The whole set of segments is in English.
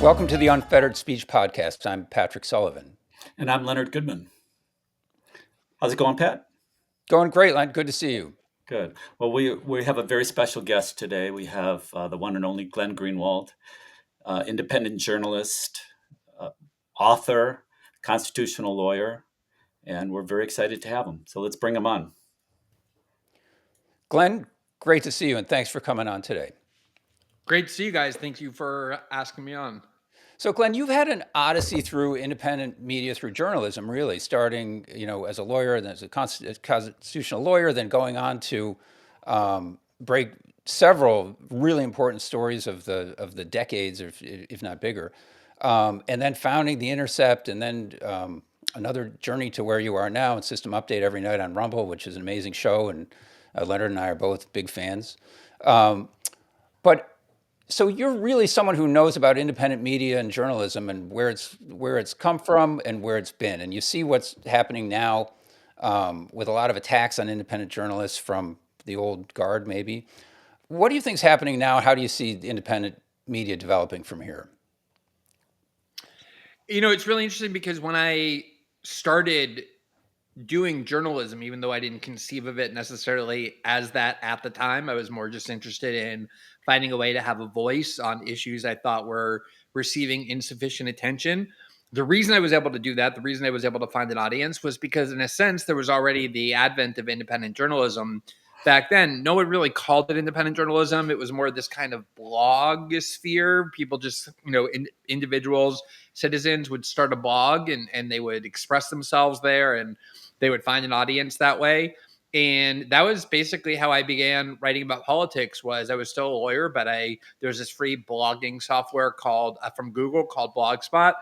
Welcome to the Unfettered Speech Podcast. I'm Patrick Sullivan. And I'm Leonard Goodman. How's it going, Pat? Going great, Len. Good to see you. Good. Well, we have a very special guest today. We have the one and only Glenn Greenwald, independent journalist, author, constitutional lawyer, and we're very excited to have him. So let's bring him on. Glenn, great to see you, and thanks for coming on today. Great to see you guys. Thank you for asking me on. So, Glenn, you've had an odyssey through independent media, through journalism, really, starting, as a lawyer, then as a constitutional lawyer, then going on to break several really important stories of the decades, if not bigger, and then founding The Intercept, and then another journey to where you are now, and System Update every night on Rumble, which is an amazing show, and Leonard and I are both big fans. But so you're really someone who knows about independent media and journalism and where it's come from and where it's been, and you see what's happening now with a lot of attacks on independent journalists from the old guard, maybe. What do you think is happening now? How do you see the independent media developing from here? It's really interesting because when I started doing journalism, even though I didn't conceive of it necessarily as that at the time, I was more just interested in finding a way to have a voice on issues I thought were receiving insufficient attention. The reason I was able to do that, the reason I was able to find an audience was because in a sense, there was already the advent of independent journalism. Back then, no one really called it independent journalism. It was more this kind of blog sphere. People just, individuals, citizens would start a blog and they would express themselves there and they would find an audience that way. And that was basically how I began writing about politics. Was I was still a lawyer, but there was this free blogging software called from Google called Blogspot.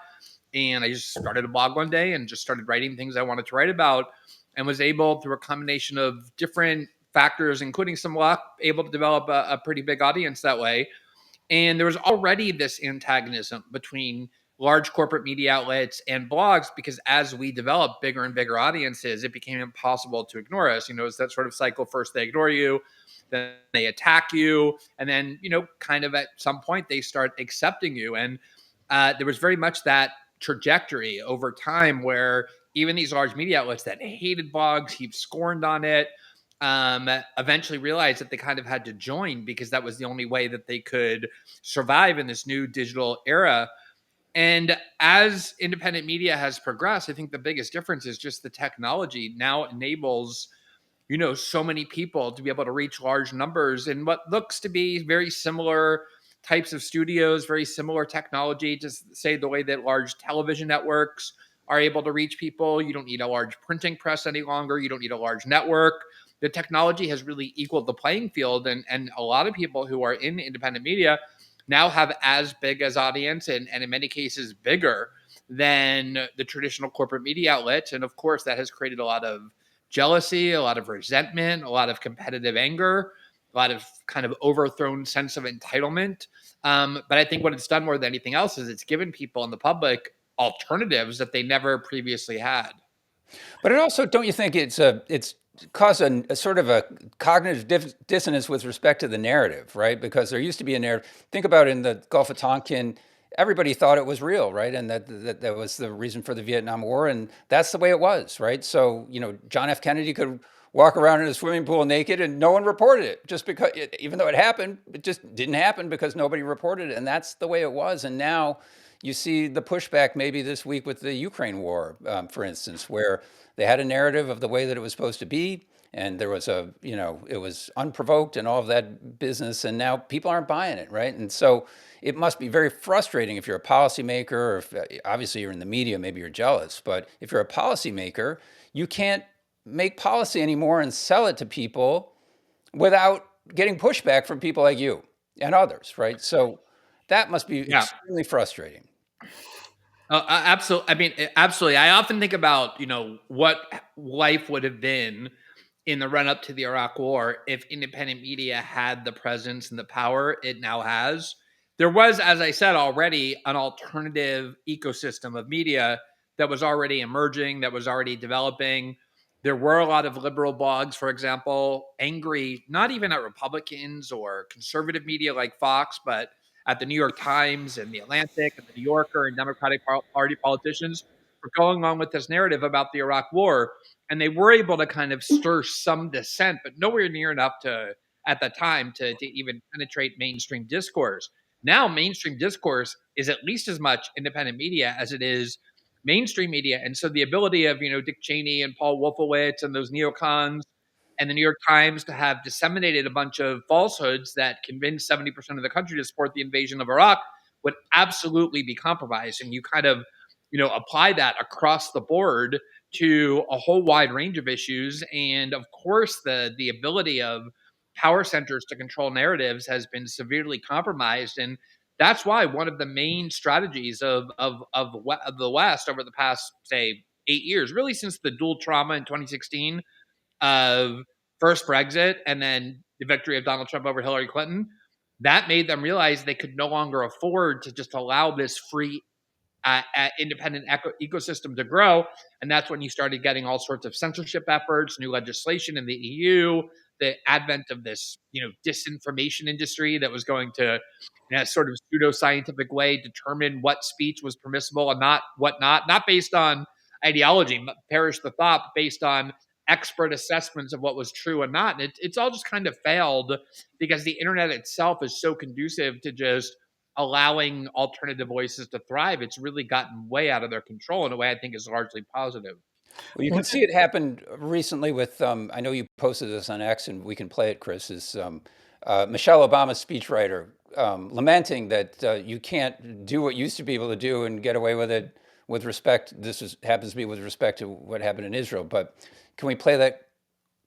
And I just started a blog one day and just started writing things I wanted to write about and was able, through a combination of different factors, including some luck, able to develop a pretty big audience that way. And there was already this antagonism between large corporate media outlets and blogs because as we developed bigger and bigger audiences, it became impossible to ignore us. It's that sort of cycle. First, they ignore you, then they attack you, and then, kind of at some point, they start accepting you. And there was very much that trajectory over time where even these large media outlets that hated blogs, heaped scorned on it, eventually realized that they kind of had to join because that was the only way that they could survive in this new digital era. And as independent media has progressed, I think the biggest difference is just the technology now enables, so many people to be able to reach large numbers in what looks to be very similar types of studios, very similar technology, just say the way that large television networks are able to reach people. You don't need a large printing press any longer. You don't need a large network. The technology has really equaled the playing field. And a lot of people who are in independent media now have as big as audience and in many cases bigger than the traditional corporate media outlets. And of course, that has created a lot of jealousy, a lot of resentment, a lot of competitive anger, a lot of kind of overthrown sense of entitlement. But I think what it's done more than anything else is it's given people in the public alternatives that they never previously had. But it also, don't you think it's caused a sort of a cognitive dissonance with respect to the narrative, right? Because there used to be a narrative. Think about in the Gulf of Tonkin, everybody thought it was real, right? And that was the reason for the Vietnam War, and that's the way it was, right? So, John F. Kennedy could walk around in a swimming pool naked and no one reported it, just because, even though it happened, it just didn't happen because nobody reported it, and that's the way it was. And now you see the pushback maybe this week with the Ukraine war, for instance, where they had a narrative of the way that it was supposed to be, and there was it was unprovoked and all of that business, and now people aren't buying it, right? And so it must be very frustrating if you're a policymaker, or if obviously you're in the media, maybe you're jealous, but if you're a policymaker, you can't make policy anymore and sell it to people without getting pushback from people like you and others, right? So that must be extremely frustrating. Absolutely. I mean, absolutely. I often think about, what life would have been in the run up to the Iraq War if independent media had the presence and the power it now has. There was, as I said already, an alternative ecosystem of media that was already emerging, that was already developing. There were a lot of liberal blogs, for example, angry, not even at Republicans or conservative media like Fox, but at the New York Times and the Atlantic and the New Yorker and Democratic Party politicians were going on with this narrative about the Iraq War, and they were able to kind of stir some dissent, but nowhere near enough to at the time to even penetrate mainstream discourse. Now, mainstream discourse is at least as much independent media as it is mainstream media, and so the ability of Dick Cheney and Paul Wolfowitz and those neocons and the New York Times to have disseminated a bunch of falsehoods that convinced 70% of the country to support the invasion of Iraq would absolutely be compromised. And you kind of, apply that across the board to a whole wide range of issues. And of course, the ability of power centers to control narratives has been severely compromised. And that's why one of the main strategies of the West over the past, say, 8 years, really since the dual trauma in 2016 of first Brexit and then the victory of Donald Trump over Hillary Clinton, that made them realize they could no longer afford to just allow this free independent ecosystem to grow. And that's when you started getting all sorts of censorship efforts, new legislation in the EU, the advent of this, disinformation industry that was going to, in a sort of pseudo-scientific way, determine what speech was permissible and not what not based on ideology, perish the thought, but based on expert assessments of what was true and not. And it's all just kind of failed because the internet itself is so conducive to just allowing alternative voices to thrive. It's really gotten way out of their control in a way I think is largely positive. Well, you can see it happened recently with, I know you posted this on X and we can play it, Chris, is Michelle Obama's speechwriter lamenting that you can't do what you used to be able to do and get away with it with respect, happens to be with respect to what happened in Israel. But can we play that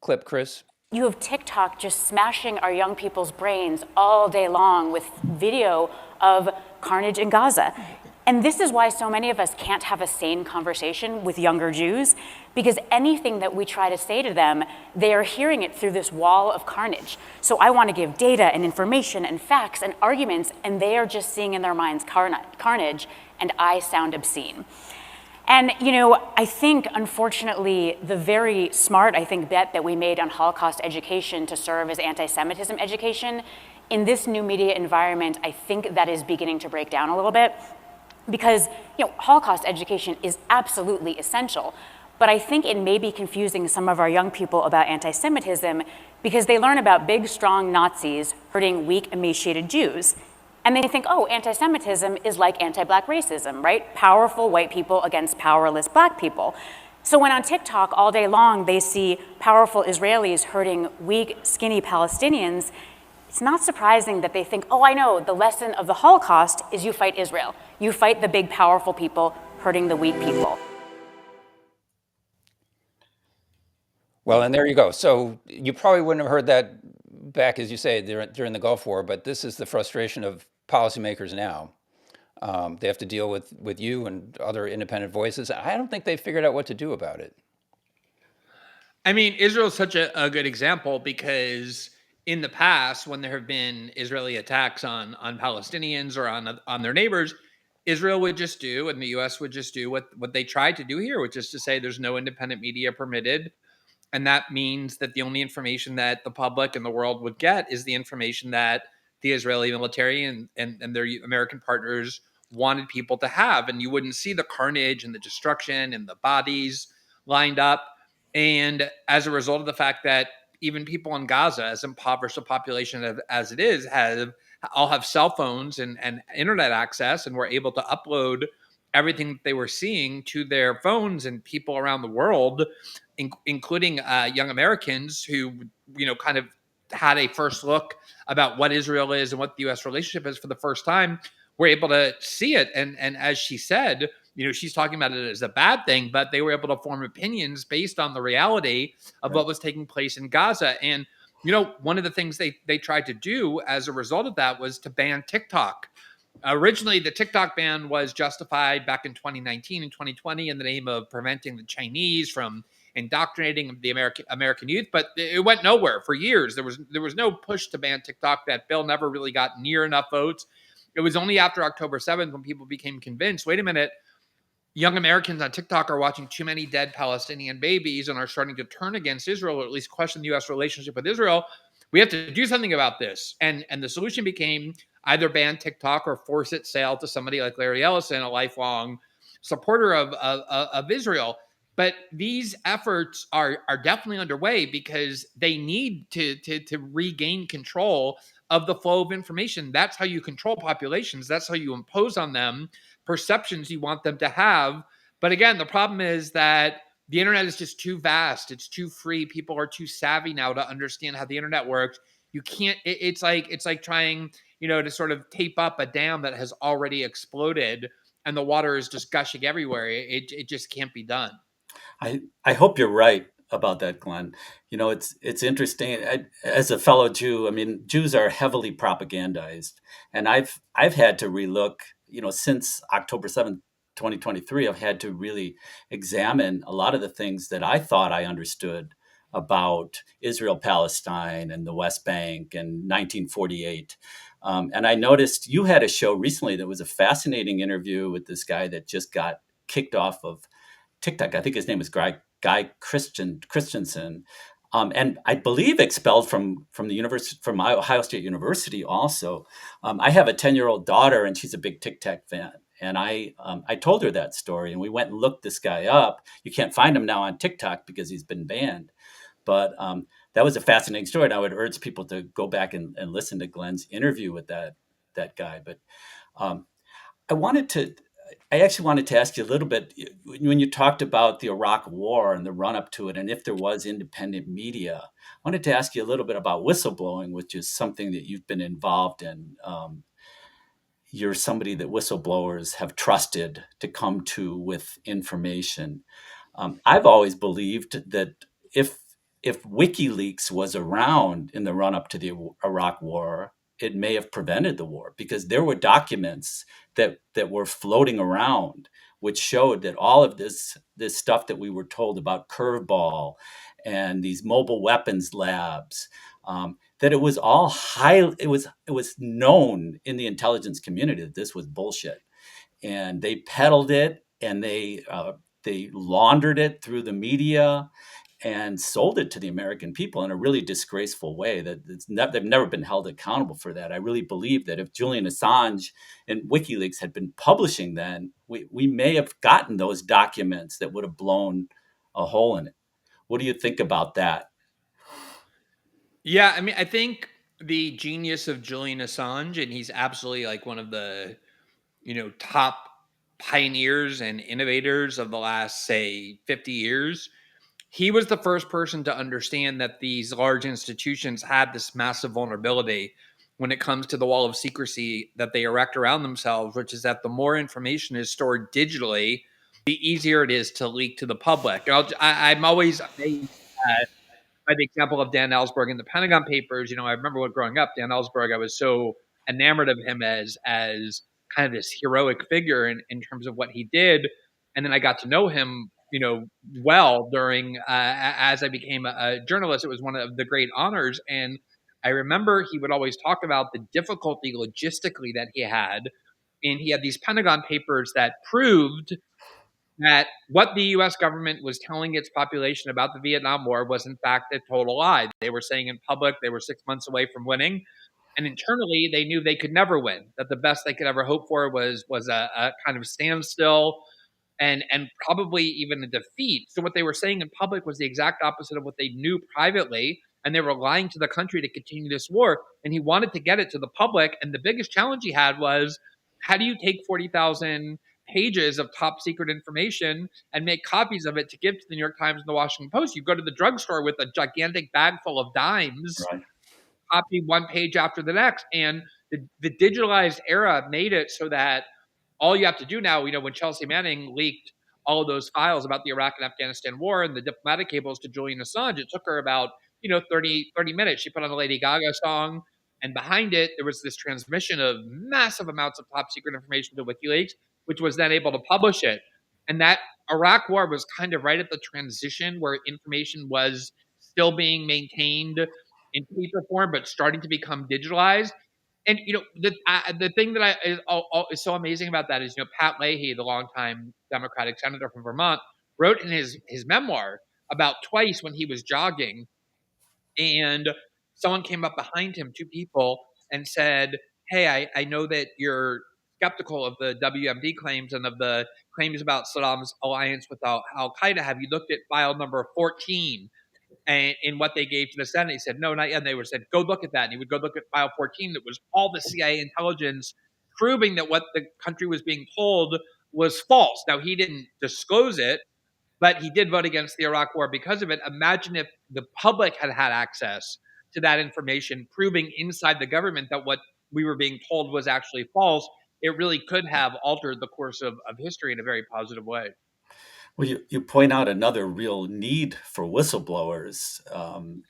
clip, Chris? You have TikTok just smashing our young people's brains all day long with video of carnage in Gaza. And this is why so many of us can't have a sane conversation with younger Jews, because anything that we try to say to them, they are hearing it through this wall of carnage. So I want to give data and information and facts and arguments, and they are just seeing in their minds carnage, and I sound obscene. And, I think, unfortunately, the very smart, bet that we made on Holocaust education to serve as anti-Semitism education, in this new media environment, I think that is beginning to break down a little bit. Because, Holocaust education is absolutely essential. But I think it may be confusing some of our young people about anti-Semitism because they learn about big, strong Nazis hurting weak, emaciated Jews. And they think, oh, anti-Semitism is like anti-Black racism, right? Powerful white people against powerless Black people. So when on TikTok all day long they see powerful Israelis hurting weak, skinny Palestinians, it's not surprising that they think, oh, I know, the lesson of the Holocaust is you fight Israel. You fight the big, powerful people hurting the weak people. Well, and there you go. So you probably wouldn't have heard that back, as you say, during the Gulf War, but this is the frustration of policymakers now. They have to deal with you and other independent voices. I don't think they've figured out what to do about it. I mean, Israel is such a good example because in the past, when there have been Israeli attacks on Palestinians or on their neighbors, Israel would just do, and the U.S. would just do what they tried to do here, which is to say there's no independent media permitted. And that means that the only information that the public and the world would get is the information that the Israeli military and their American partners wanted people to have. And you wouldn't see the carnage and the destruction and the bodies lined up. And as a result of the fact that even people in Gaza, as impoverished a population as it is, all have cell phones and internet access and were able to upload everything that they were seeing to their phones, and people around the world, including young Americans who, kind of had a first look about what Israel is and what the U.S. relationship is for the first time, were able to see it. And as she said, she's talking about it as a bad thing, but they were able to form opinions based on the reality of what was taking place in Gaza. And, one of the things they tried to do as a result of that was to ban TikTok. Originally, the TikTok ban was justified back in 2019 and 2020 in the name of preventing the Chinese from indoctrinating the American youth, but it went nowhere for years. There was no push to ban TikTok. That bill never really got near enough votes. It was only after October 7th when people became convinced, wait a minute, young Americans on TikTok are watching too many dead Palestinian babies and are starting to turn against Israel, or at least question the U.S. relationship with Israel, we have to do something about this. And the solution became either ban TikTok or force its sale to somebody like Larry Ellison, a lifelong supporter of Israel. But these efforts are definitely underway because they need to regain control of the flow of information. That's how you control populations. That's how you impose on them perceptions you want them to have. But again, the problem is that the internet is just too vast. It's too free. People are too savvy now to understand how the internet works. You can't. It's like trying, to sort of tape up a dam that has already exploded and the water is just gushing everywhere. It just can't be done. I hope you're right about that, Glenn. It's interesting. As a fellow Jew, I mean, Jews are heavily propagandized, and I've had to relook. Since October 7th, 2023, I've had to really examine a lot of the things that I thought I understood about Israel, Palestine, and the West Bank and 1948. And I noticed you had a show recently that was a fascinating interview with this guy that just got kicked off of TikTok. I think his name is Christensen, and I believe expelled from the university, from Ohio State University. Also, I have a 10-year-old daughter, and she's a big TikTok fan. And I told her that story, and we went and looked this guy up. You can't find him now on TikTok because he's been banned. But that was a fascinating story, and I would urge people to go back and listen to Glenn's interview with that guy. But um, I wanted to I actually wanted to ask you a little bit when you talked about the Iraq War and the run up to it, and if there was independent media. I wanted to ask you a little bit about whistleblowing, which is something that you've been involved in. You're somebody that whistleblowers have trusted to come to with information. I've always believed that if if WikiLeaks was around in the run up to the Iraq War, it may have prevented the war because there were documents that were floating around which showed that all of this stuff that we were told about curveball and these mobile weapons labs, that it was all it was known in the intelligence community that this was bullshit, and they peddled it, and they laundered it through the media and sold it to the American people in a really disgraceful way that they've never been held accountable for that. I really believe that if Julian Assange and WikiLeaks had been publishing then, we may have gotten those documents that would have blown a hole in it. What do you think about that? Yeah, I mean, I think the genius of Julian Assange, and he's absolutely like one of the, top pioneers and innovators of the last, say, 50 years. He was the first person to understand that these large institutions had this massive vulnerability when it comes to the wall of secrecy that they erect around themselves, which is that the more information is stored digitally, the easier it is to leak to the public. I'm always amazed by the example of Dan Ellsberg in the Pentagon Papers. I remember when growing up, Dan Ellsberg, I was so enamored of him as kind of this heroic figure in terms of what he did, and then I got to know him, well during as I became a journalist. It was one of the great honors, and I remember he would always talk about the difficulty logistically that he had, and he had these Pentagon Papers that proved that what the US government was telling its population about the Vietnam War was, in fact, a total lie. They were saying in public they were 6 months away from winning. And internally, they knew they could never win, that the best they could ever hope for was a kind of standstill and probably even a defeat. So what they were saying in public was the exact opposite of what they knew privately, and they were lying to the country to continue this war. And he wanted to get it to the public, and the biggest challenge he had was, how do you take 40,000 pages of top secret information and make copies of it to give to the New York Times and the Washington Post? You go to the drugstore with a gigantic bag full of dimes, Right. copy one page after the next, and the digitalized era made it so that all you have to do now, when Chelsea Manning leaked all of those files about the Iraq and Afghanistan war and the diplomatic cables to Julian Assange, it took her about, 30 minutes. She put on a Lady Gaga song, and behind it, there was this transmission of massive amounts of top secret information to WikiLeaks, which was then able to publish it. And that Iraq war was kind of right at the transition where information was still being maintained in paper form, but starting to become digitalized. And the thing that is so amazing about that is, Pat Leahy, the longtime Democratic senator from Vermont, wrote in his memoir about twice when he was jogging, and someone came up behind him, two people, and said, hey, I know that you're skeptical of the WMD claims and of the claims about Saddam's alliance with Al-Qaeda. Have you looked at file number 14 and in what they gave to the Senate? He said, no, not yet. And they would said, go look at that. And he would go look at file 14 that was all the CIA intelligence proving that what the country was being told was false. Now, he didn't disclose it, but he did vote against the Iraq war because of it. Imagine if the public had had access to that information, proving inside the government that what we were being told was actually false. It really could have altered the course of history in a very positive way. Well, you point out another real need for whistleblowers,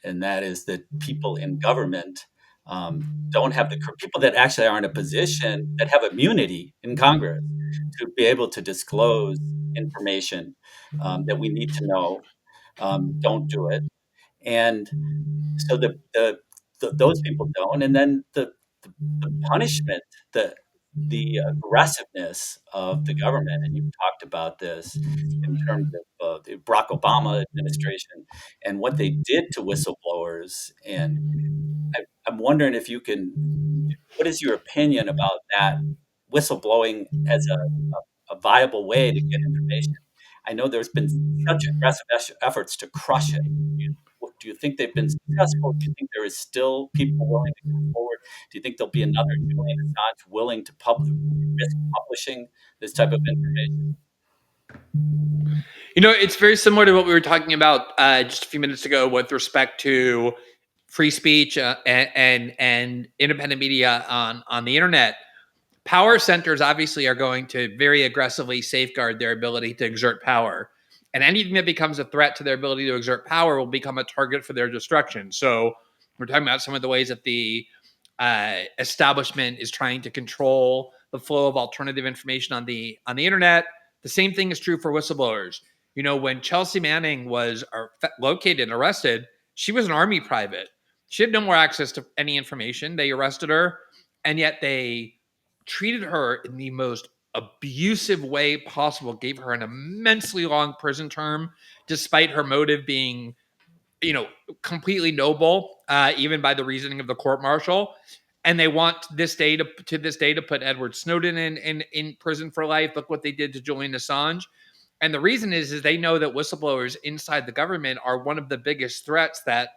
and that is that people in government don't have people that actually are in a position that have immunity in Congress to be able to disclose information that we need to know, don't do it. And so those people don't. And then the punishment, the aggressiveness of the government, and you've talked about this in terms of the Barack Obama administration and what they did to whistleblowers. And I'm wondering if you can, what is your opinion about that whistleblowing as a viable way to get information? I know there's been such aggressive efforts to crush it. Do you think they've been successful? Do you think there is still people willing to come forward? Do you think there'll be another Julian Assange willing to risk publishing this type of information? It's very similar to what we were talking about just a few minutes ago with respect to free speech and independent media on the internet. Power centers obviously are going to very aggressively safeguard their ability to exert power. And anything that becomes a threat to their ability to exert power will become a target for their destruction. So we're talking about some of the ways that the establishment is trying to control the flow of alternative information on the internet. The same thing is true for whistleblowers. When Chelsea Manning was located and arrested, she was an Army private. She had no more access to any information. They arrested her, and yet they treated her in the most abusive way possible, gave her an immensely long prison term, despite her motive being, completely noble, even by the reasoning of the court-martial. And they want to this day to put Edward Snowden in prison for life. Look what they did to Julian Assange. And the reason is they know that whistleblowers inside the government are one of the biggest threats that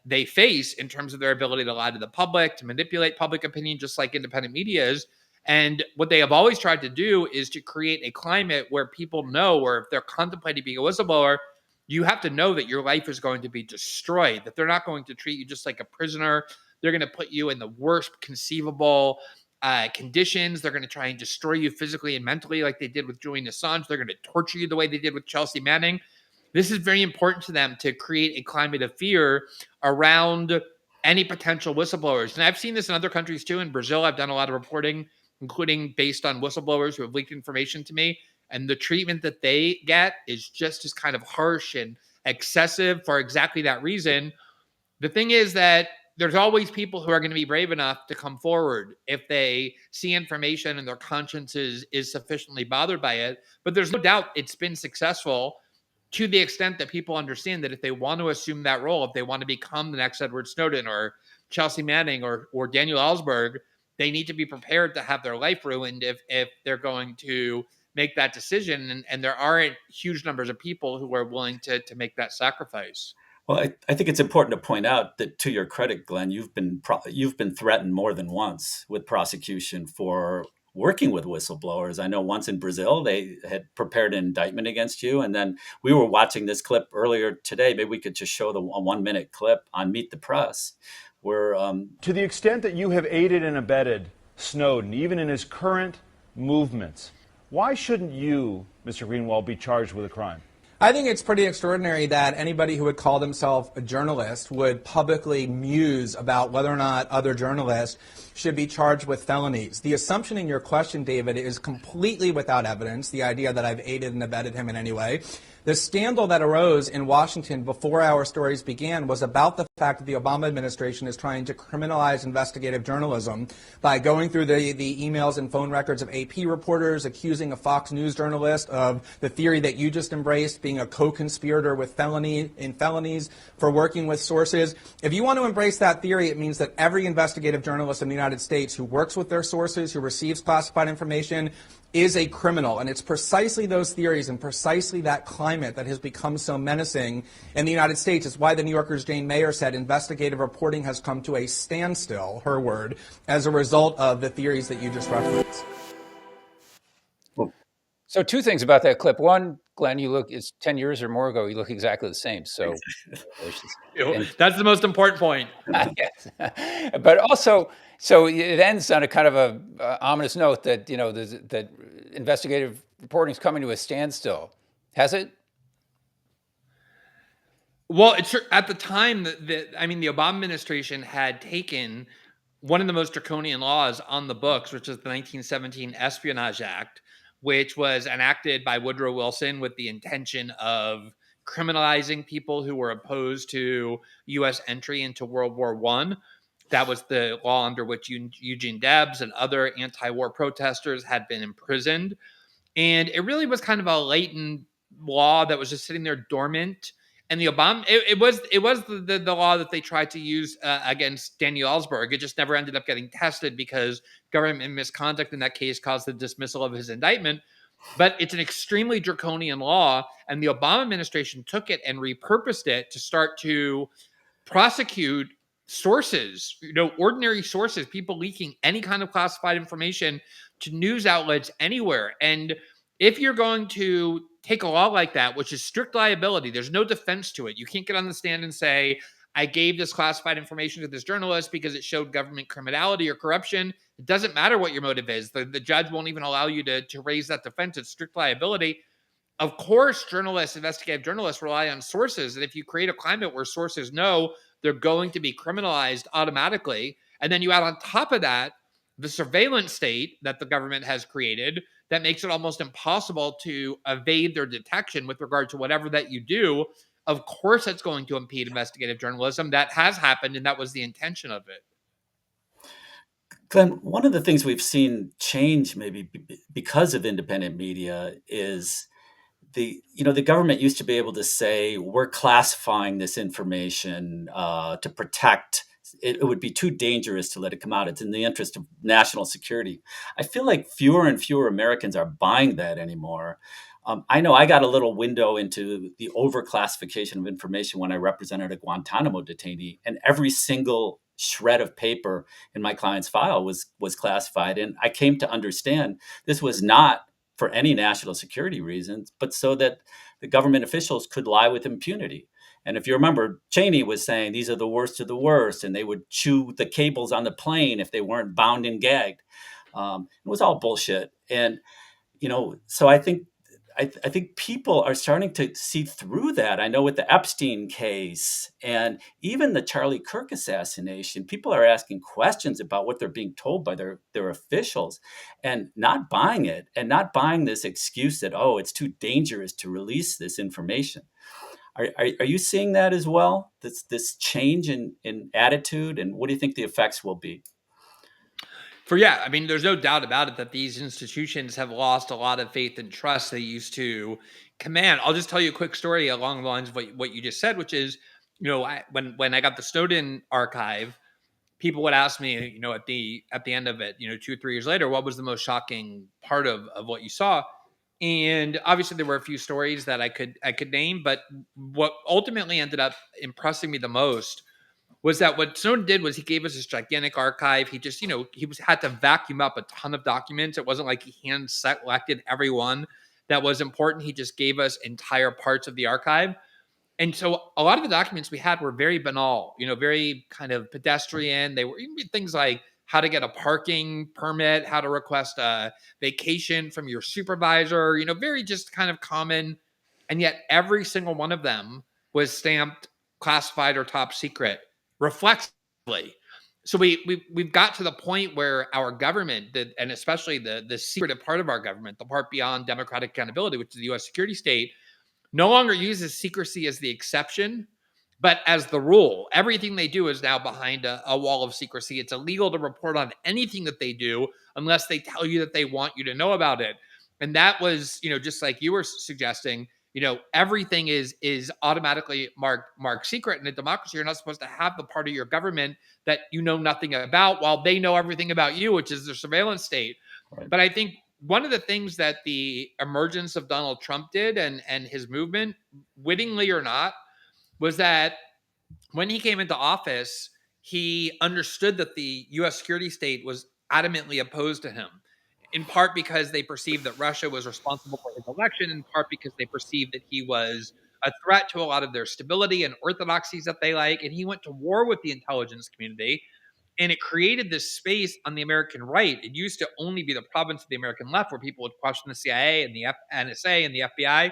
they face in terms of their ability to lie to the public, to manipulate public opinion, just like independent media is. And what they have always tried to do is to create a climate where people know, or if they're contemplating being a whistleblower, you have to know that your life is going to be destroyed, that they're not going to treat you just like a prisoner. They're going to put you in the worst conceivable conditions. They're going to try and destroy you physically and mentally like they did with Julian Assange. They're going to torture you the way they did with Chelsea Manning. This is very important to them to create a climate of fear around any potential whistleblowers. And I've seen this in other countries too. In Brazil, I've done a lot of reporting, including based on whistleblowers who have leaked information to me. And the treatment that they get is just as kind of harsh and excessive for exactly that reason. The thing is that there's always people who are going to be brave enough to come forward if they see information and their conscience is sufficiently bothered by it. But there's no doubt it's been successful to the extent that people understand that if they want to assume that role, if they want to become the next Edward Snowden or Chelsea Manning or Daniel Ellsberg, they need to be prepared to have their life ruined if they're going to make that decision. And there aren't huge numbers of people who are willing to make that sacrifice. Well, I think it's important to point out that, to your credit, Glenn, you've been threatened more than once with prosecution for working with whistleblowers. I know once in Brazil, they had prepared an indictment against you. And then we were watching this clip earlier today. Maybe we could just show a 1-minute clip on Meet the Press where... To the extent that you have aided and abetted Snowden, even in his current movements, why shouldn't you, Mr. Greenwald, be charged with a crime? I think it's pretty extraordinary that anybody who would call themselves a journalist would publicly muse about whether or not other journalists should be charged with felonies. The assumption in your question, David, is completely without evidence, the idea that I've aided and abetted him in any way. The scandal that arose in Washington before our stories began was about the fact that the Obama administration is trying to criminalize investigative journalism by going through the emails and phone records of AP reporters, accusing a Fox News journalist of the theory that you just embraced, being a co-conspirator with felonies for working with sources. If you want to embrace that theory, it means that every investigative journalist in the United States who works with their sources, who receives classified information, is a criminal. And it's precisely those theories and precisely that climate that has become so menacing in the United States. It's why the New Yorker's Jane Mayer said investigative reporting has come to a standstill, her word, as a result of the theories that you just referenced. So two things about that clip. One, Glenn, it's 10 years or more ago, you look exactly the same. So That's the most important point. yes. But also, so it ends on a kind of a ominous note that, that investigative reporting is coming to a standstill. Has it? Well, it's at the time that the Obama administration had taken one of the most draconian laws on the books, which is the 1917 Espionage Act, which was enacted by Woodrow Wilson with the intention of criminalizing people who were opposed to U.S. entry into World War I. That was the law under which Eugene Debs and other anti-war protesters had been imprisoned. And it really was kind of a latent law that was just sitting there dormant. And the Obama, it was the law that they tried to use against Daniel Ellsberg. It just never ended up getting tested because government misconduct in that case caused the dismissal of his indictment. But it's an extremely draconian law, and the Obama administration took it and repurposed it to start to prosecute sources, ordinary sources, people leaking any kind of classified information to news outlets anywhere. And if you're going to take a law like that, which is strict liability, there's no defense to it. You can't get on the stand and say, I gave this classified information to this journalist because it showed government criminality or corruption. It doesn't matter what your motive is. The judge won't even allow you to raise that defense. It's strict liability. Of course, investigative journalists rely on sources. And if you create a climate where sources know they're going to be criminalized automatically, and then you add on top of that the surveillance state that the government has created that makes it almost impossible to evade their detection with regard to whatever that you do, of course it's going to impede investigative journalism. That has happened, and that was the intention of it. Glenn, one of the things we've seen change maybe because of independent media is the government used to be able to say we're classifying this information to protect. It would be too dangerous to let it come out. It's in the interest of national security. I feel like fewer and fewer Americans are buying that anymore. I know I got a little window into the overclassification of information when I represented a Guantanamo detainee, and every single shred of paper in my client's file was classified. And I came to understand this was not for any national security reasons, but so that the government officials could lie with impunity. And if you remember, Cheney was saying these are the worst of the worst, and they would chew the cables on the plane if they weren't bound and gagged. It was all bullshit. And, so I think people are starting to see through that. I know with the Epstein case and even the Charlie Kirk assassination, people are asking questions about what they're being told by their officials and not buying it and not buying this excuse that, oh, it's too dangerous to release this information. Are you seeing that as well? This change in attitude, and what do you think the effects will be? There's no doubt about it that these institutions have lost a lot of faith and trust they used to command. I'll just tell you a quick story along the lines of what you just said, which is, when I got the Snowden archive, people would ask me, at the end of it, 2 or 3 years later, what was the most shocking part of what you saw? And obviously there were a few stories that I could name, but what ultimately ended up impressing me the most was that what Snowden did was he gave us this gigantic archive. He just, had to vacuum up a ton of documents. It wasn't like he hand selected every one that was important. He just gave us entire parts of the archive. And so a lot of the documents we had were very banal, very kind of pedestrian. They were even things like how to get a parking permit, how to request a vacation from your supervisor, very just kind of common. And yet every single one of them was stamped classified or top secret reflexively. So we've got to the point where our government, and especially the secretive part of our government, the part beyond democratic accountability, which is the U.S. security state, no longer uses secrecy as the exception, but as the rule. Everything they do is now behind a wall of secrecy. It's illegal to report on anything that they do unless they tell you that they want you to know about it. And that was, just like you were suggesting, everything is automatically marked secret. In a democracy, you're not supposed to have the part of your government that you know nothing about, while they know everything about you, which is the surveillance state. Right. But I think one of the things that the emergence of Donald Trump did, and his movement, wittingly or not, was that when he came into office, he understood that the US security state was adamantly opposed to him, in part because they perceived that Russia was responsible for his election, in part because they perceived that he was a threat to a lot of their stability and orthodoxies that they like. And he went to war with the intelligence community, and it created this space on the American right. It used to only be the province of the American left, where people would question the CIA and the NSA and the FBI,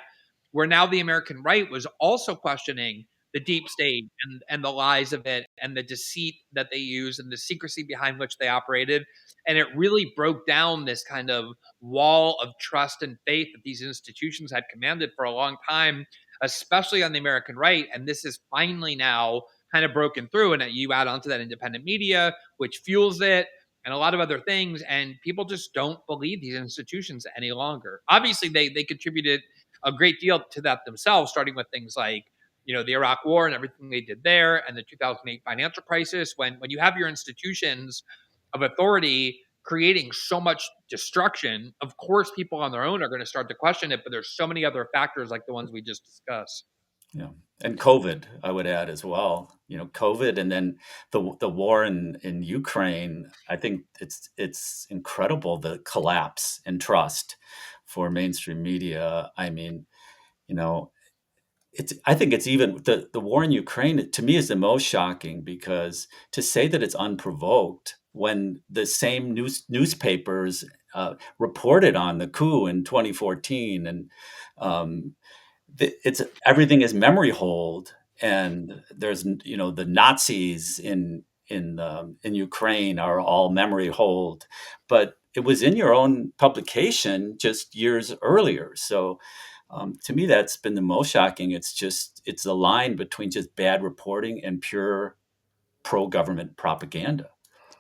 where now the American right was also questioning the deep state and the lies of it and the deceit that they use and the secrecy behind which they operated. And it really broke down this kind of wall of trust and faith that these institutions had commanded for a long time, especially on the American right. And this is finally now kind of broken through. And you add onto that independent media, which fuels it, and a lot of other things. And people just don't believe these institutions any longer. Obviously, they contributed a great deal to that themselves, starting with things like, the Iraq War and everything they did there, and the 2008 financial crisis. When you have your institutions of authority creating so much destruction, of course, people on their own are going to start to question it. But there's so many other factors like the ones we just discussed. Yeah, and COVID, I would add as well. COVID, and then the war in Ukraine. I think it's incredible, the collapse in trust for mainstream media. I mean, I think it's even the war in Ukraine, to me, is the most shocking, because to say that it's unprovoked when the same newspapers reported on the coup in 2014, and um, it's everything is memory hold, and there's the Nazis in Ukraine are all memory hold, but it was in your own publication just years earlier. So to me, that's been the most shocking. It's the line between just bad reporting and pure pro-government propaganda.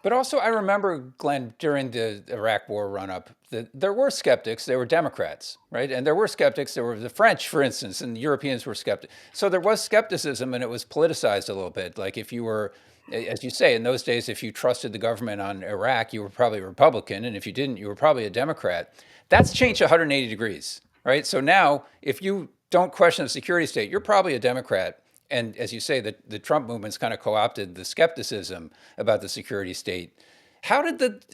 But also, I remember, Glenn, during the Iraq War run-up, there were skeptics. There were Democrats, right? And there were skeptics. There were the French, for instance, and the Europeans were skeptics. So there was skepticism, and it was politicized a little bit. Like, if you were, as you say, in those days, if you trusted the government on Iraq, you were probably a Republican, and if you didn't, you were probably a Democrat. That's changed 180 degrees, right? So now, if you don't question the security state, you're probably a Democrat. And as you say, the Trump movement's kind of co-opted the skepticism about the security state. How did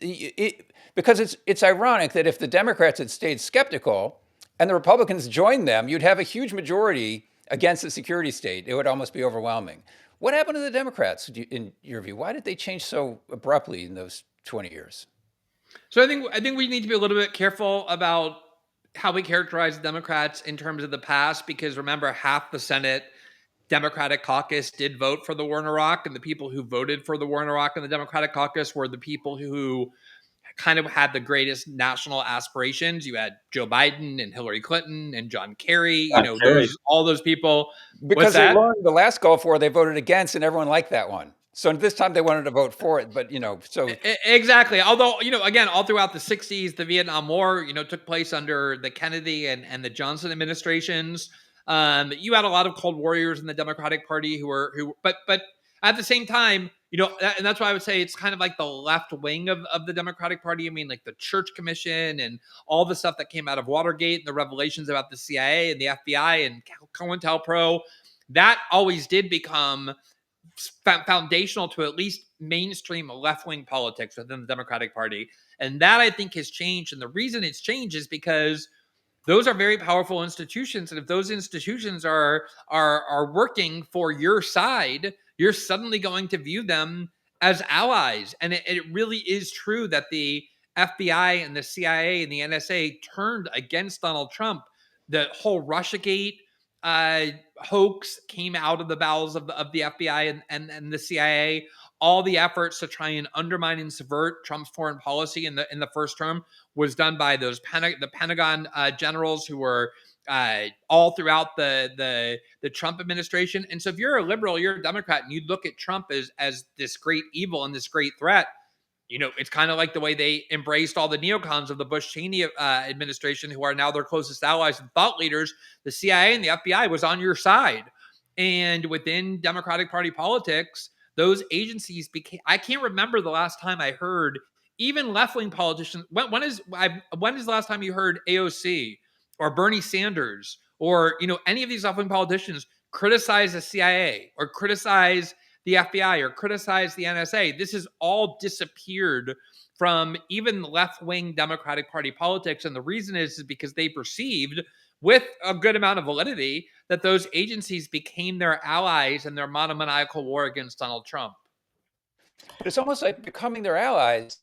because it's ironic that if the Democrats had stayed skeptical and the Republicans joined them, you'd have a huge majority against the security state. It would almost be overwhelming. What happened to the Democrats, in your view? Why did they change so abruptly in those 20 years? So I think we need to be a little bit careful about how we characterize the Democrats in terms of the past, because remember, half the Senate Democratic caucus did vote for the war in Iraq, and the people who voted for the war in Iraq in the Democratic caucus were the people who kind of had the greatest national aspirations. You had Joe Biden and Hillary Clinton and John Kerry, Kerry. all those people. Because they learned the last Gulf War they voted against, and everyone liked that one. So this time they wanted to vote for it, but so exactly. Although again, all throughout the '60s, the Vietnam War, took place under the Kennedy and the Johnson administrations. You had a lot of cold warriors in the Democratic Party but at the same time, and that's why I would say it's kind of like the left wing of the Democratic Party. I mean, like the Church Commission and all the stuff that came out of Watergate and the revelations about the CIA and the FBI and COINTELPRO, that always did become foundational to at least mainstream left-wing politics within the Democratic Party. And that, I think, has changed. And the reason it's changed is because those are very powerful institutions, and if those institutions are working for your side, you're suddenly going to view them as allies. And it really is true that the FBI and the CIA and the NSA turned against Donald Trump. The whole Russiagate hoax came out of the bowels of the FBI and the CIA. All the efforts to try and undermine and subvert Trump's foreign policy in the first term was done by the Pentagon generals who were all throughout the Trump administration. And so if you're a liberal, you're a Democrat, and you look at Trump as this great evil and this great threat, it's kind of like the way they embraced all the neocons of the Bush-Cheney administration, who are now their closest allies and thought leaders. The CIA and the FBI was on your side. And within Democratic Party politics, those agencies became, I can't remember the last time I heard even left-wing politicians. When is the last time you heard AOC or Bernie Sanders or any of these left-wing politicians criticize the CIA or criticize the FBI or criticize the NSA? This has all disappeared from even left-wing Democratic Party politics. And the reason is because they perceived, with a good amount of validity, that those agencies became their allies in their monomaniacal war against Donald Trump. But it's almost like becoming their allies.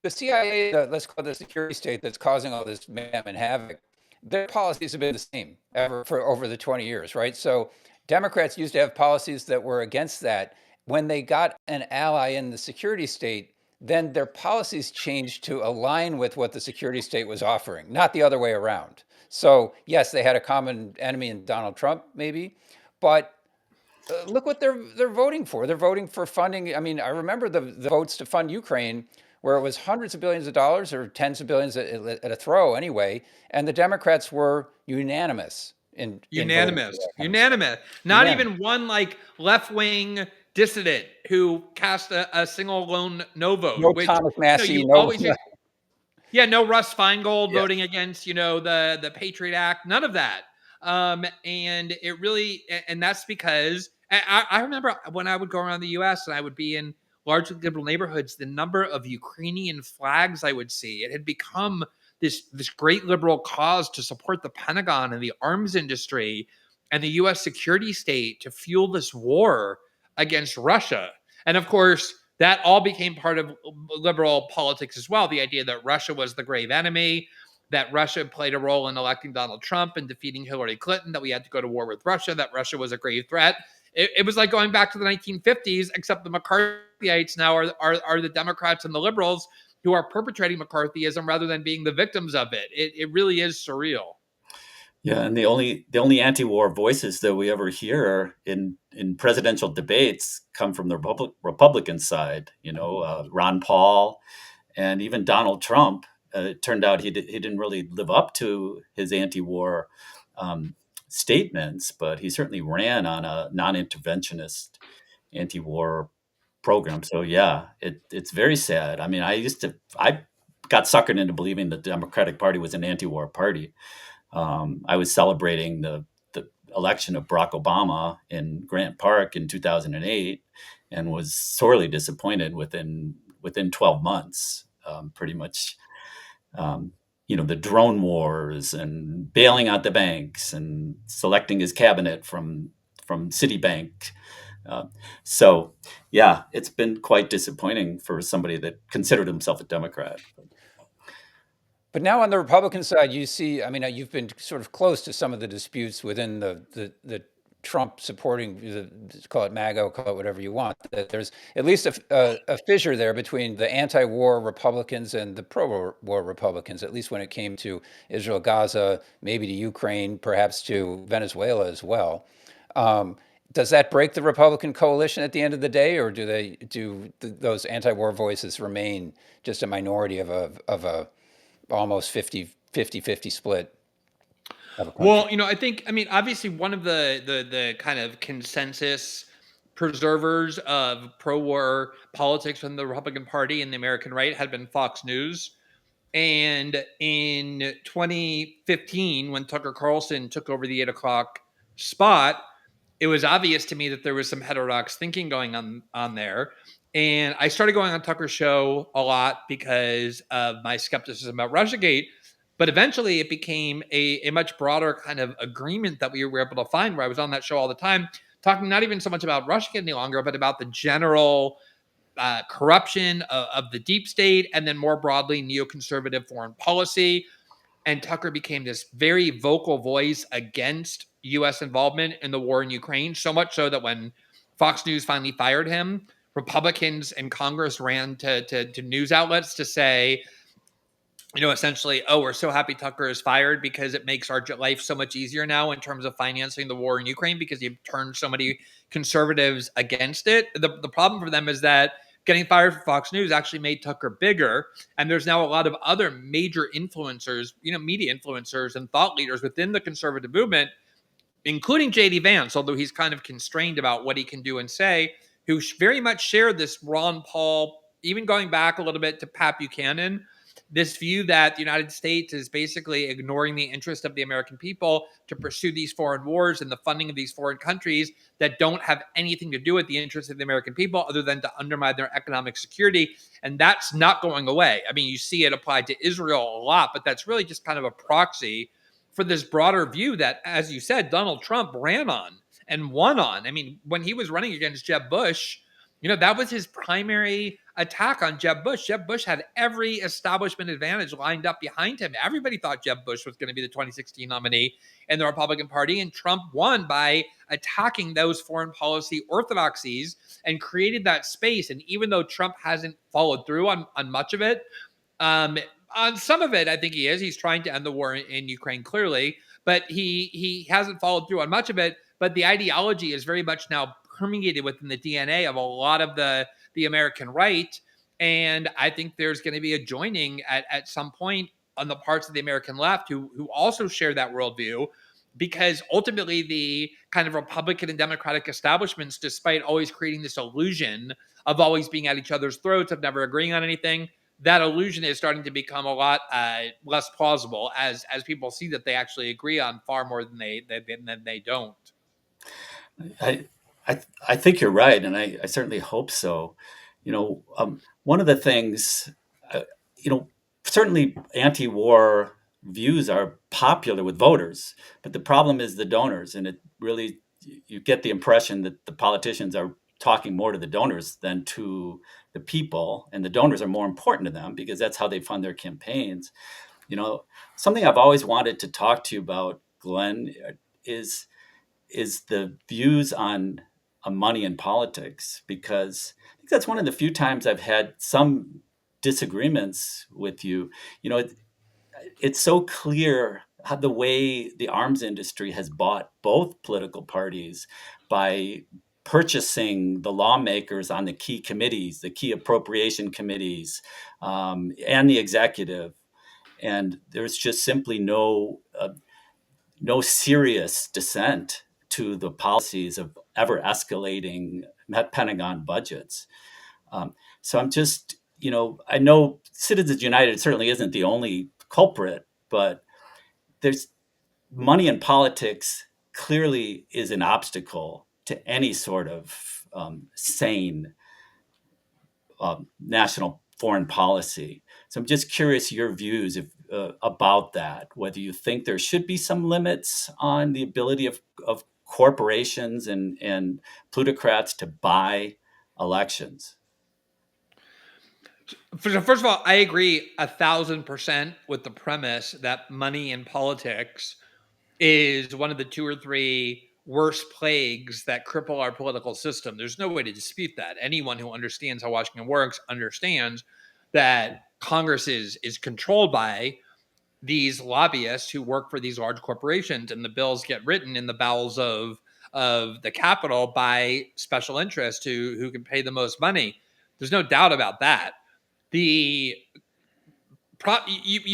The CIA, let's call it the security state that's causing all this mayhem and havoc, their policies have been the same ever for over the 20 years, right? So Democrats used to have policies that were against that. When they got an ally in the security state, then their policies changed to align with what the security state was offering, not the other way around. So yes, they had a common enemy in Donald Trump, maybe, but look what they're voting for. They're voting for funding. I mean, I remember the votes to fund Ukraine, where it was hundreds of billions of dollars or tens of billions at a throw anyway, and the Democrats were unanimous in Unanimous. Not Unanimous. even one left-wing dissident who cast a single lone no vote. No which, Thomas Massey, you no. always no Russ Feingold Yeah. voting against the Patriot Act. None of that. And it really, and that's because I remember when I would go around the U.S. and I would be in largely liberal neighborhoods, the number of Ukrainian flags I would see, it had become this great liberal cause to support the Pentagon and the arms industry and the U.S. security state to fuel this war against Russia. And of course, that all became part of liberal politics as well. The idea that Russia was the grave enemy, that Russia played a role in electing Donald Trump and defeating Hillary Clinton, that we had to go to war with Russia, that Russia was a grave threat. It was like going back to the 1950s, except the McCarthyites now are the Democrats and the liberals who are perpetrating McCarthyism rather than being the victims of it. It really is surreal. Yeah, and the only anti-war voices that we ever hear in presidential debates come from the Republican side. Ron Paul and even Donald Trump. It turned out he didn't really live up to his anti-war statements, but he certainly ran on a non-interventionist anti-war program. So yeah, it's very sad. I mean, I got suckered into believing the Democratic Party was an anti-war party. I was celebrating the election of Barack Obama in Grant Park in 2008, and was sorely disappointed within 12 months. Pretty much, the drone wars and bailing out the banks and selecting his cabinet from Citibank. So, yeah, it's been quite disappointing for somebody that considered himself a Democrat. But now on the Republican side, you see, I mean, you've been sort of close to some of the disputes within the Trump supporting, call it MAGA, call it whatever you want. That there's at least a fissure there between the anti-war Republicans and the pro-war Republicans, at least when it came to Israel, Gaza, maybe to Ukraine, perhaps to Venezuela as well. Does that break the Republican coalition at the end of the day, or do those anti-war voices remain just a minority of a almost 50-50 split of a country? Well, obviously one of the kind of consensus preservers of pro-war politics in the Republican Party and the American right had been Fox News. And in 2015, when Tucker Carlson took over the 8 o'clock spot, it was obvious to me that there was some heterodox thinking going on there. And I started going on Tucker's show a lot because of my skepticism about Russiagate. But eventually it became a much broader kind of agreement that we were able to find, where I was on that show all the time, talking not even so much about Russiagate any longer, but about the general corruption of the deep state, and then more broadly, neoconservative foreign policy. And Tucker became this very vocal voice against U.S. involvement in the war in Ukraine, so much so that when Fox News finally fired him, Republicans in Congress ran to news outlets to say, essentially, oh, we're so happy Tucker is fired because it makes our life so much easier now in terms of financing the war in Ukraine because you've turned so many conservatives against it. The problem for them is that getting fired from Fox News actually made Tucker bigger. And there's now a lot of other major influencers, media influencers and thought leaders within the conservative movement, including J.D. Vance, although he's kind of constrained about what he can do and say, who very much shared this Ron Paul, even going back a little bit to Pat Buchanan, this view that the United States is basically ignoring the interest of the American people to pursue these foreign wars and the funding of these foreign countries that don't have anything to do with the interests of the American people other than to undermine their economic security. And that's not going away. I mean, you see it applied to Israel a lot, but that's really just kind of a proxy for this broader view that, as you said, Donald Trump ran on and won on. I mean, when he was running against Jeb Bush, that was his primary attack on Jeb Bush. Jeb Bush had every establishment advantage lined up behind him. Everybody thought Jeb Bush was going to be the 2016 nominee in the Republican Party, and Trump won by attacking those foreign policy orthodoxies and created that space. And even though Trump hasn't followed through on much of it, on some of it, I think he is. He's trying to end the war in Ukraine, clearly, but he hasn't followed through on much of it. But the ideology is very much now permeated within the DNA of a lot of the American right. And I think there's going to be a joining at some point on the parts of the American left who also share that worldview, because ultimately the kind of Republican and Democratic establishments, despite always creating this illusion of always being at each other's throats, of never agreeing on anything, that illusion is starting to become a lot less plausible as people see that they actually agree on far more than they don't. I, I think you're right, and I certainly hope so. One of the things, certainly anti-war views are popular with voters, but the problem is the donors, and it really, you get the impression that the politicians are talking more to the donors than to the people, and the donors are more important to them because that's how they fund their campaigns. Something I've always wanted to talk to you about, Glenn, is the views on money and politics, because I think that's one of the few times I've had some disagreements with you. It's so clear how the way the arms industry has bought both political parties by purchasing the lawmakers on the key committees, the key appropriation committees, and the executive. And there's just simply no serious dissent to the policies of ever escalating Pentagon budgets. So I'm just, I know Citizens United certainly isn't the only culprit, but there's money in politics clearly is an obstacle to any sort of sane national foreign policy. So I'm just curious your views about that, whether you think there should be some limits on the ability of corporations and plutocrats to buy elections. First of all, I agree 1,000% with the premise that money in politics is one of the 2 or 3 worst plagues that cripple our political system. There's no way to dispute that. Anyone who understands how Washington works understands that Congress is controlled by these lobbyists who work for these large corporations, and the bills get written in the bowels of the Capitol by special interests who can pay the most money. There's no doubt about that. You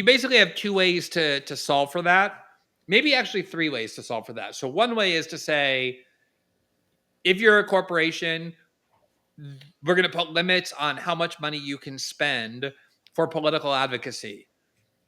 basically have 2 ways to solve for that. Maybe actually 3 ways to solve for that. So one way is to say, if you're a corporation, we're going to put limits on how much money you can spend for political advocacy.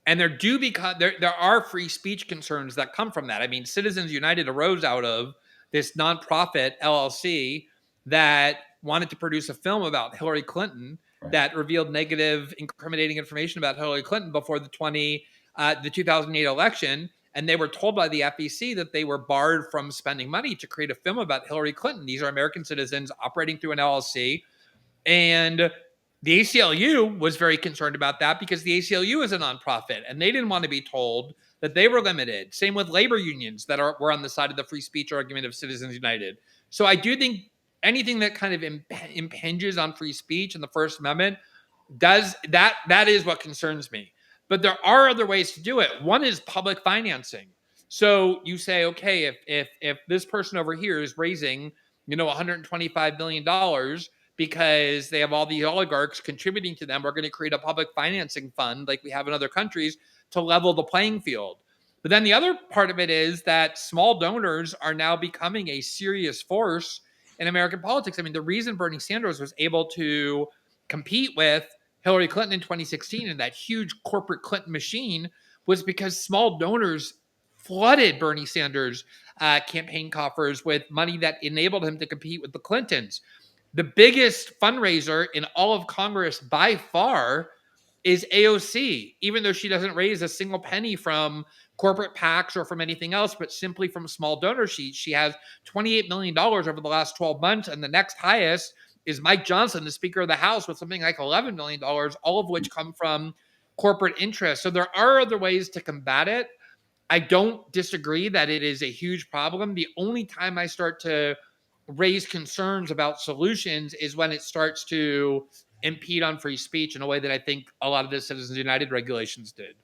And there are free speech concerns that come from that. I mean, Citizens United arose out of this nonprofit LLC that wanted to produce a film about Hillary Clinton that revealed negative, incriminating information about Hillary Clinton before the 2008 election. And they were told by the FEC that they were barred from spending money to create a film about Hillary Clinton. These are American citizens operating through an LLC. And the ACLU was very concerned about that because the ACLU is a nonprofit and they didn't want to be told that they were limited. Same with labor unions that were on the side of the free speech argument of Citizens United. So I do think anything that kind of impinges on free speech and the First Amendment that is what concerns me. But there are other ways to do it. One is public financing. So you say, okay, if this person over here is raising, $125 billion because they have all these oligarchs contributing to them, we're going to create a public financing fund like we have in other countries to level the playing field. But then the other part of it is that small donors are now becoming a serious force in American politics. I mean, the reason Bernie Sanders was able to compete with Hillary Clinton in 2016 and that huge corporate Clinton machine was because small donors flooded Bernie Sanders' campaign coffers with money that enabled him to compete with the Clintons. The biggest fundraiser in all of Congress by far is AOC, even though she doesn't raise a single penny from corporate PACs or from anything else, but simply from small donor sheets. She has $28 million over the last 12 months, and the next highest is Mike Johnson, the Speaker of the House, with something like $11 million, all of which come from corporate interests. So there are other ways to combat it. I don't disagree that it is a huge problem. The only time I start to raise concerns about solutions is when it starts to impede on free speech in a way that I think a lot of the Citizens United regulations did.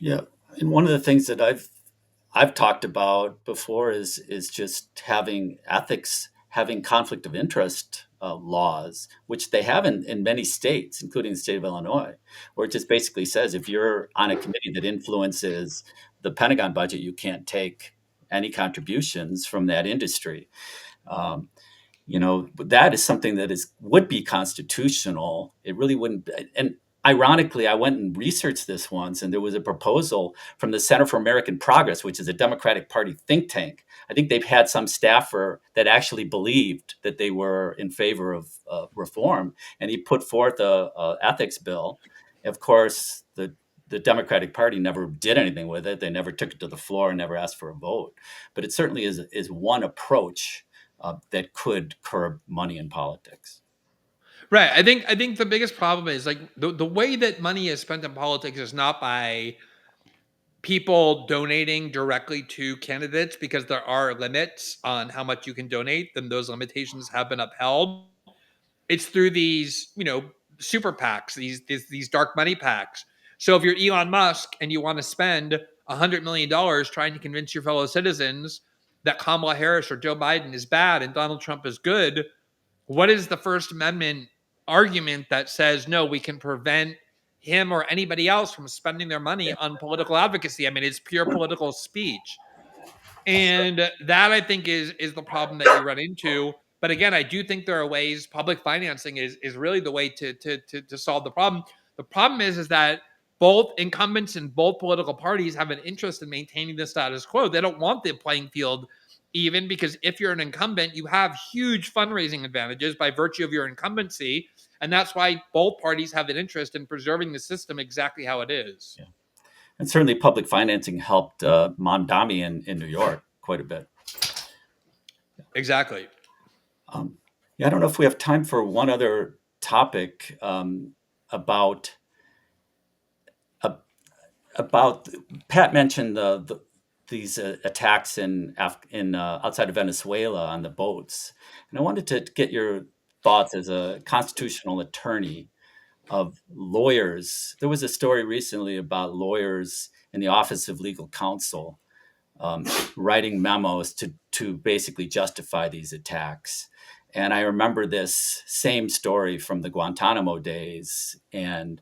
Yeah, and one of the things that I've talked about before is just having ethics, having conflict of interest laws, which they have in many states, including the state of Illinois, where it just basically says if you're on a committee that influences the Pentagon budget, you can't take any contributions from that industry. Um, but that is something that would be constitutional. It really wouldn't. And ironically, I went and researched this once, and there was a proposal from the Center for American Progress, which is a Democratic Party think tank. I think they've had some staffer that actually believed that they were in favor of reform, and he put forth a ethics bill. Of course, the Democratic Party never did anything with it. They never took it to the floor and never asked for a vote. But it certainly is one approach that could curb money in politics. Right. I think the biggest problem is like the way that money is spent in politics is not by people donating directly to candidates, because there are limits on how much you can donate, and those limitations have been upheld. It's through these, super PACs, these dark money PACs. So if you're Elon Musk and you want to spend $100 million trying to convince your fellow citizens that Kamala Harris or Joe Biden is bad and Donald Trump is good, what is the First Amendment argument that says no, we can prevent him or anybody else from spending their money on political advocacy? I mean, it's pure political speech. And that, I think, is the problem that you run into. But again, I do think there are ways. Public financing is really the way to solve the problem. The problem is that both incumbents and both political parties have an interest in maintaining the status quo. They don't want the playing field even, because if you're an incumbent, you have huge fundraising advantages by virtue of your incumbency. And that's why both parties have an interest in preserving the system exactly how it is. Yeah. And certainly public financing helped Mamdani in New York quite a bit. Exactly. Yeah, I don't know if we have time for one other topic about Pat mentioned these attacks in outside of Venezuela on the boats, and I wanted to get your thoughts as a constitutional attorney of lawyers. There was a story recently about lawyers in the Office of Legal Counsel writing memos to basically justify these attacks. And I remember this same story from the Guantanamo days, and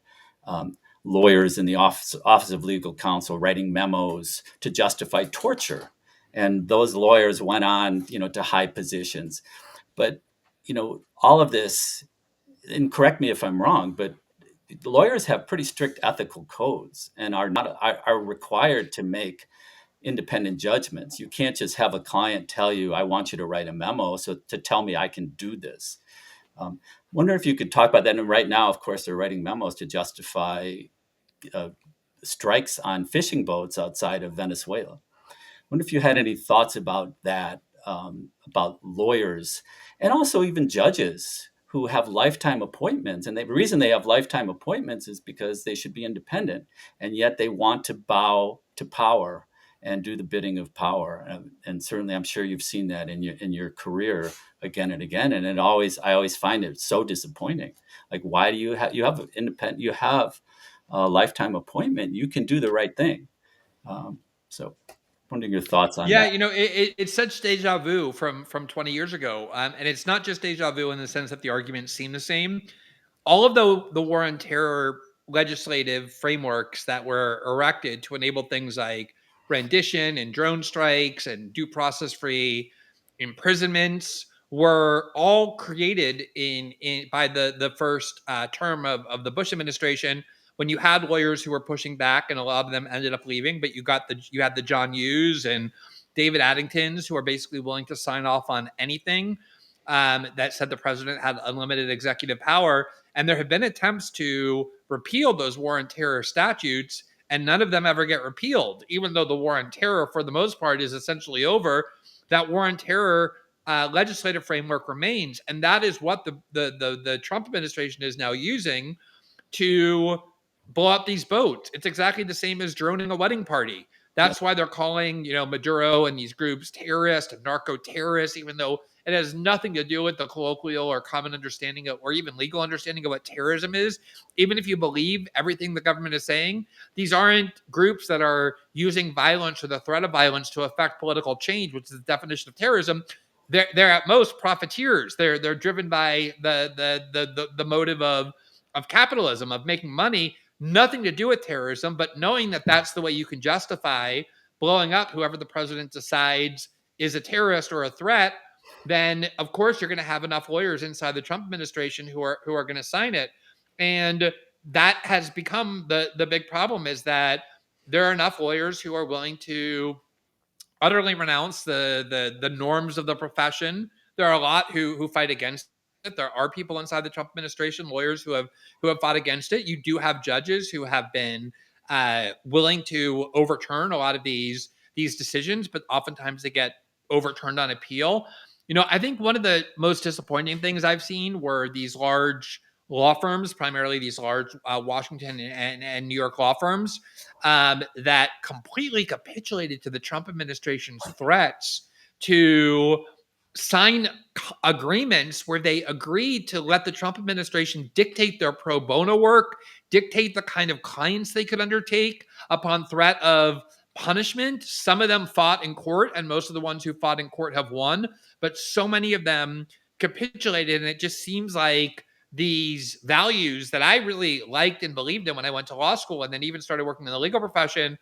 lawyers in the Office of Legal Counsel writing memos to justify torture. And those lawyers went on, to high positions. But, all of this, and correct me if I'm wrong, but lawyers have pretty strict ethical codes and are required to make independent judgments. You can't just have a client tell you, I want you to write a memo so to tell me I can do this. Wonder if you could talk about that. And right now, of course, they're writing memos to justify strikes on fishing boats outside of Venezuela. Wonder if you had any thoughts about that, about lawyers and also even judges who have lifetime appointments. And the reason they have lifetime appointments is because they should be independent, and yet they want to bow to power and do the bidding of power. And certainly, I'm sure you've seen that in your career again and again. And I always find it so disappointing. Like, why do you have independent? You have a lifetime appointment, you can do the right thing. So wondering your thoughts on Yeah, that. it's such deja vu from 20 years ago, and it's not just deja vu in the sense that the arguments seem the same. All of the war on terror legislative frameworks that were erected to enable things like rendition and drone strikes and due process free imprisonments were all created in by the first term of the Bush administration, when you had lawyers who were pushing back and a lot of them ended up leaving, but you had the John Hughes and David Addingtons who are basically willing to sign off on anything that said the president had unlimited executive power. And there have been attempts to repeal those war on terror statutes, and none of them ever get repealed, even though the war on terror, for the most part, is essentially over. That war on terror legislative framework remains, and that is what the Trump administration is now using to blow up these boats. It's exactly the same as droning a wedding party. That's why they're calling, Maduro and these groups terrorists and narco terrorists, even though it has nothing to do with the colloquial or common understanding of, or even legal understanding of what terrorism is. Even if you believe everything the government is saying, these aren't groups that are using violence or the threat of violence to affect political change, which is the definition of terrorism. They're at most profiteers. They're driven by the motive of capitalism, of making money. Nothing to do with terrorism, but knowing that that's the way you can justify blowing up whoever the president decides is a terrorist or a threat, then of course you're going to have enough lawyers inside the Trump administration who are going to sign it. And that has become the big problem, is that there are enough lawyers who are willing to utterly renounce the norms of the profession. There are a lot who fight against it. There are people inside the Trump administration, lawyers who have fought against it. You do have judges who have been willing to overturn a lot of these decisions, but oftentimes they get overturned on appeal. I think one of the most disappointing things I've seen were these large law firms, primarily these large Washington and New York law firms, that completely capitulated to the Trump administration's threats to sign agreements where they agreed to let the Trump administration dictate their pro bono work, dictate the kind of clients they could undertake upon threat of punishment. Some of them fought in court, and most of the ones who fought in court have won, but so many of them capitulated. And it just seems like these values that I really liked and believed in when I went to law school and then even started working in the legal profession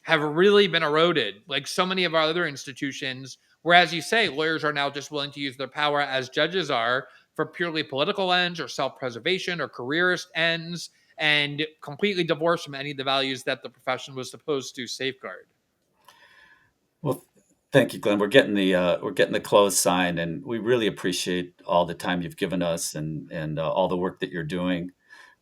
have really been eroded, like so many of our other institutions, where, as you say, lawyers are now just willing to use their power, as judges are, for purely political ends or self-preservation or careerist ends, and completely divorced from any of the values that the profession was supposed to safeguard. Well, thank you, Glenn. We're getting the close sign, and we really appreciate all the time you've given us and all the work that you're doing.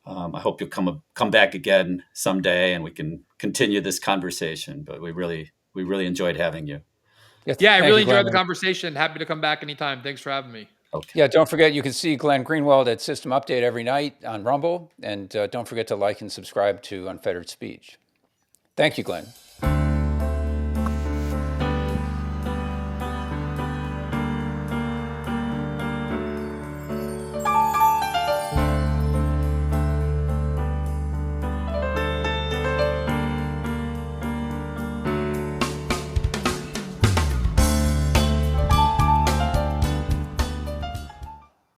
I hope you'll come back again someday, and we can continue this conversation. But we really enjoyed having you. Yeah, I Thank really you, Glenn. enjoyed the conversation. Happy to come back anytime. Thanks for having me. Okay. Yeah, don't forget, you can see Glenn Greenwald at System Update every night on Rumble. And don't forget to like and subscribe to Unfettered Speech. Thank you, Glenn.